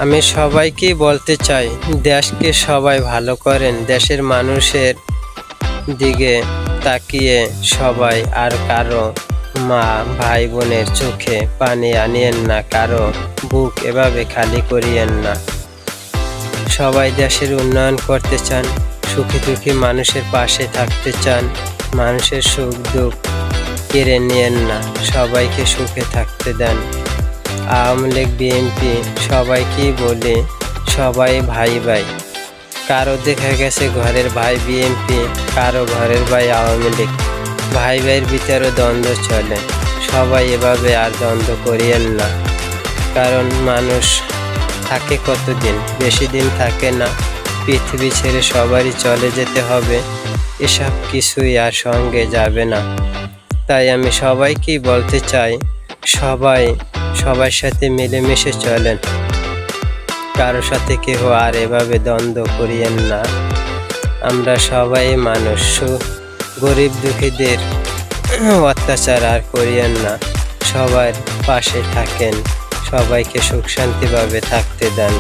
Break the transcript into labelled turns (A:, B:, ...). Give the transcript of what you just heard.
A: আমি সবাইকেই বলতে চাই, দেশকে সবাই ভালো করেন। দেশের মানুষের দিকে তাকিয়ে সবাই আর কারো মা ভাই বোনের চোখে পানি আনিয়েন না, কারো বুক এভাবে খালি করিয়েন না। সবাই দেশের উন্নয়ন করতে চান, সুখী দুঃখী মানুষের পাশে থাকতে চান। মানুষের সুখ দুঃখ কেড়ে নিয়েন না, সবাইকে সুখে থাকতে দেন। আওয়ামী লীগ বিএনপি সবাইকেই বলি, সবাই ভাই ভাই। কারো দেখা গেছে ঘরের ভাই বিএনপি, কারো ঘরের ভাই আওয়ামী লীগ। ভাই ভাইয়ের ভিতরে দ্বন্দ্ব চলে, সবাই এভাবে আর দ্বন্দ্ব করিয়েন না। কারণ মানুষ থাকে কতদিন, বেশি দিন থাকে না। পৃথিবী ছেড়ে সবারই চলে যেতে হবে, এসব কিছুই আর সঙ্গে যাবে না। তাই আমি সবাইকেই বলতে চাই, সবাই সবার সাথে মিলেমিশে চলেন, কারো সাথে কেউ আর এভাবে দ্বন্দ্ব করিয়েন না। আমরা সবাই মানুষ, গরিব দুঃখীদের অত্যাচার আর করিয়েন না। সবার পাশে থাকেন, সবাইকে সুখ শান্তিভাবে থাকতে দেন।